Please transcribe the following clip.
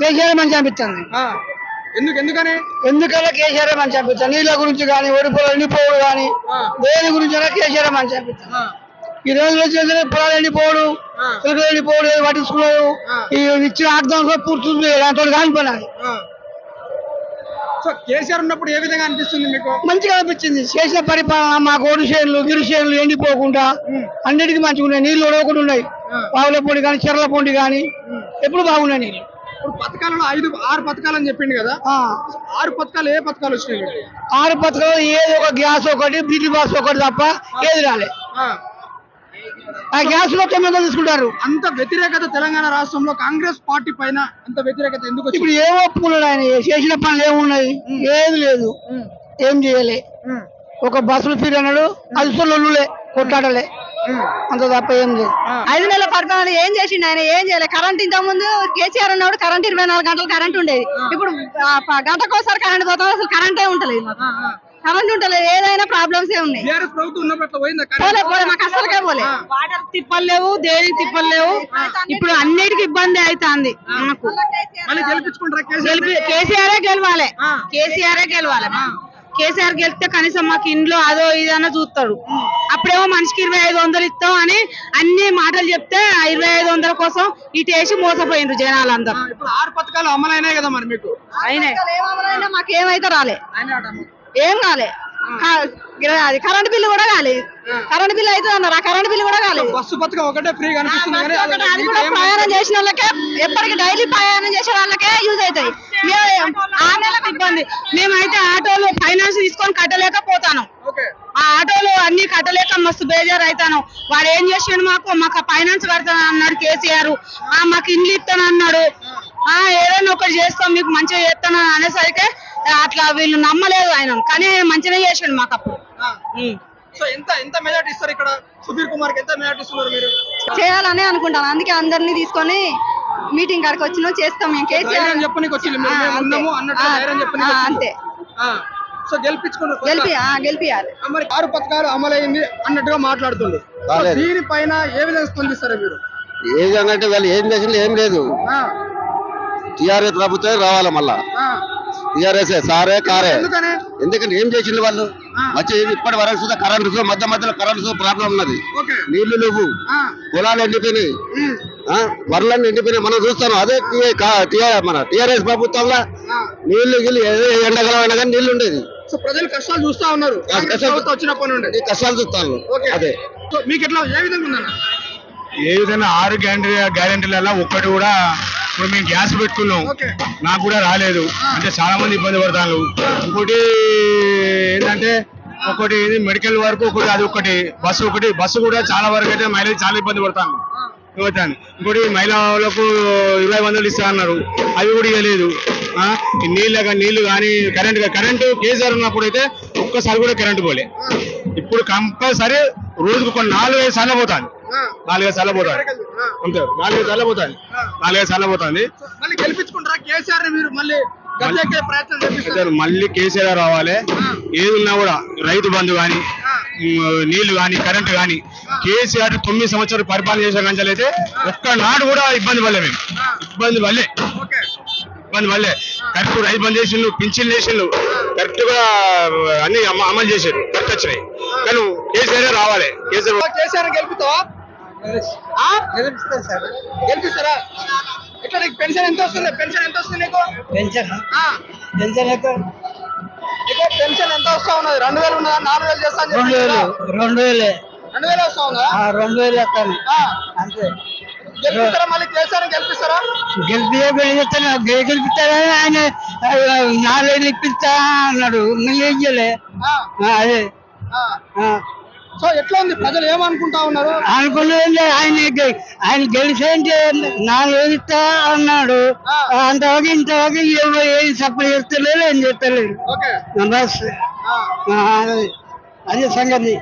కేసీఆర్ మంచి అనిపిస్తుంది. ఎందుకని ఎందుకంటే కేసీఆర్ మంచి అనిపిస్తుంది. నీళ్ళ గురించి కానీ ఒడిపోలు ఎండిపోవడు కానీ దేని గురించి కేసీఆర్ మంచి అనిపిస్తుంది. ఈ రోజులో చేసిన పొలాలు ఎండిపోవడు ఎండిపోవడు పట్టించుకోలేదు. ఈ ఇచ్చిన ఆగ్దాం పూర్తి దాంతో కానిపోయినాయి. సో కేసీఆర్ ఉన్నప్పుడు ఏ విధంగా అనిపిస్తుంది మీకు? మంచిగా అనిపించింది. చేసిన పరిపాలన మా గోడు చేనులు గిరి చేనులు ఎండిపోకుండా అన్నిటికీ మంచిగా ఉన్నాయి. నీళ్లు ఒడవకుండా ఉన్నాయి. బావుల పొండి కానీ చెర్ల పొండి కానీ ఎప్పుడు బాగున్నాయి నీళ్ళు. ఇప్పుడు పథకాలలో 6 పథకాలు అని చెప్పిండు కదా, 6 పథకాలు ఏ పథకాలు వచ్చినాయి? 6 పథకాలు ఏదో ఒక గ్యాస్ ఒకటి బ్రిడ్జ్ బాస్ ఒకటి తప్ప ఏది రాలే. ఆ గ్యాస్ లో 900 తీసుకుంటారు. అంత వ్యతిరేకత తెలంగాణ రాష్ట్రంలో కాంగ్రెస్ పార్టీ పైన అంత వ్యతిరేకత ఎందుకు? ఇప్పుడు ఏం ఒప్పుకున్నాడు ఆయన? చేసిన పనులు ఏమున్నాయి? ఏది లేదు, ఏం చేయలే. ఒక బస్సులు ఫీర్ అన్నాడు, అది సొల్లులే కొట్టాడలే, అంత తప్ప ఏం లేదు. 5 నెలల పరిపాలన ఏం చేసిండు ఆయన? ఏం చేయలేదు. కరెంట్ ఇంత ముందు కేసీఆర్ ఉన్నప్పుడు కరెంట్ 24 గంటలు కరెంట్ ఉండేది. ఇప్పుడు గంటకోసారి కరెంట్ పోతాం, అసలు కరెంటే ఉంటలేదు. కరెంట్ ఉంటలేదు. ఏదైనా ప్రాబ్లమ్స్ ఏ ఉన్నాయి. మాకు అసలుకే పోలే. వాటర్ తిప్పలు లేవు, దేనికి తిప్పలు లేవు. ఇప్పుడు అన్నిటికి ఇబ్బంది అవుతుంది. కేసీఆర్ గెలవాలి. కేసీఆర్ గెలవాలి. కేసీఆర్ గెలిస్తే కనీసం మాకు ఇంట్లో అదో ఇదన్నా చూస్తాడు. అప్పుడేమో మనిషికి 2500 ఇస్తాం అని అన్ని మాటలు చెప్తే 2500 కోసం ఇటు వేసి మోసపోయిండ్రు జనాలందరూ. 6 పథకాలు అమలైనాయి కదా మరి మీకు? అయినాయి. మాకేమైతే రాలే, ఏం కాలే. అది కరెంట్ బిల్లు కూడా కాలేదు. కరెంట్ బిల్లు అయితే అన్నారు, ఆ కరెంట్ బిల్లు కూడా కాలేదు. బస్సు పథకం ఒకటే ఫ్రీ కనిపిస్తుంది. అది కూడా ప్రయాణం చేసిన వాళ్ళకే, ఎప్పటికి డైలీ ప్రయాణం చేసే వాళ్ళకే యూజ్ అవుతాయి. 6 నెలలకు ఇబ్బంది. మేమైతే ఆటోలు ఫైనాన్స్ తీసుకొని కట్టలేకపోతాను. ఆ ఆటోలు అన్ని కట్టలేక మస్తు బేజారు అవుతాను. వాడు ఏం చేసాడు? మాకు ఫైనాన్స్ కడతాను అన్నాడు కేసీఆర్. మాకు ఇండ్లు ఇస్తాను అన్నాడు. ఏదైనా ఒకటి చేస్తాం, మీకు మంచిగా చేస్తాను అనేసరికి అట్లా వీళ్ళు నమ్మలేదు ఆయన. కానీ మంచిగా చేసాడు మాకు అప్పుడు. సో ఎంత మెజార్టీ ఇస్తారు ఇక్కడ? సుధీర్ కుమార్ కి ఎంత మెజార్టీ ఇస్తున్నారు మీరు? చేయాలని అనుకుంటాను. అందుకే అందరినీ తీసుకొని మీటింగ్ కాడికి వచ్చినా చేస్తాం. మేము కేసీఆర్ అంతే. సో గెలిపియాలి. మరి 6 పథకాలు అమలైంది అన్నట్టుగా మాట్లాడుతుంది. దీనిపైన ఏ విధంగా స్పందిస్తారు మీరు? ఏ విధంగా అంటే వాళ్ళు ఏం చేసింది ఏం లేదు. టీఆర్ఎస్ ప్రభుత్వం రావాలి మళ్ళా. టీఆర్ఎస్ సారే కారే. ఎందుకంటే ఏం చేసింది వాళ్ళు? వచ్చి ఇప్పటి వరకు చూద్దా కరెంటు మధ్యలో కరెంటు ప్రాబ్లం ఉన్నది. నీళ్లు లేవు, పొలాలు ఎండిపోయినాయి, వరలన్నీ ఎండిపోయినాయి. మనం చూస్తాను. అదే మన టీఆర్ఎస్ ప్రభుత్వంలో నీళ్లు గిల్లు ఎండగలం అయినా కానీ నీళ్లు ఉండేది. సో ప్రజలు కష్టాలు చూస్తా ఉన్నారు. వచ్చినప్పటి నుండి కష్టాలు చూస్తాను. అదే మీకు ఎట్లా ఏ విధంగా ఉందన్న? ఏ విధంగా 6 గ్యారెంటీలలో ఒక్కటి కూడా ఇప్పుడు మేము గ్యాస్ పెట్టుకున్నాం, నాకు కూడా రాలేదు. అంటే చాలా మంది ఇబ్బంది పడతాను. ఇంకోటి ఏంటంటే ఒకటి మెడికల్ వరకు ఒకటి, అది ఒకటి బస్సు కూడా చాలా వరకు అయితే మైలేజ్ చాలా ఇబ్బంది పడతాను. ఇంకోటి మహిళలకు 2500 ఇస్తా అన్నారు, అవి కూడా ఇవ్వలేదు. నీళ్లు కానీ కరెంటు కేసీఆర్ ఉన్నప్పుడు అయితే ఒక్కసారి కూడా కరెంటు పోలే. ఇప్పుడు కంపల్సరీ రోజుకు కొన్ని 4-5 సార్లు పోతాను. 4-5 సార్లు పోతాను అంతే. 4-5 సార్లు పోతాను. 4-5 సార్లు పోతుంది. మళ్ళీ కేసీఆర్ రావాలి. ఏది ఉన్నా కూడా రైతు బంధు కానీ, నీళ్లు కానీ, కరెంటు కానీ, కేసీఆర్ 9 సంవత్సరాలు పరిపాలన చేసే గంటలైతే ఒక్కనాడు కూడా ఇబ్బంది పడలే. మేము ఇబ్బంది పడలే. కరెక్ట్ రైతు బంధు చేసిండు, పింఛన్లు చేసిండు, కరెక్ట్ గా అన్ని అమలు చేశారు. కరెక్ట్ వచ్చినాయి. కానీ కేసీఆర్ రావాలి. కేసీఆర్ గెలుపుతావా? గెలిపిస్తారా? ఎట్లా నీకు పెన్షన్ ఎంత వస్తుంది? పెన్షన్ ఎంత వస్తుంది నీకు? పెన్షన్ ఎంత వస్తా ఉన్నది? 2000 ఉన్నదా? 4000 చేస్తా? 2000 వస్తా ఉందా? 2000 వస్తాను అంతే. గెలిపిస్తారా? మళ్ళీ కేసీఆర్ గెలిపిస్తారా? గెలిపిస్తారని ఆయన 4000 ఇప్పిస్తా అన్నాడు. ఏం చేయలే. అదే సో ఎట్లా ఉంది? ప్రజలు ఏమనుకుంటా ఉన్నారు? అనుకున్నది ఆయన గెలిచేంటి 4000 ఇస్తా అన్నాడు. అంతవరకు ఇంతవరకు ఏం సప్లై చేస్తలేదు, ఏం చేస్తలేదు. అదే సంగతి.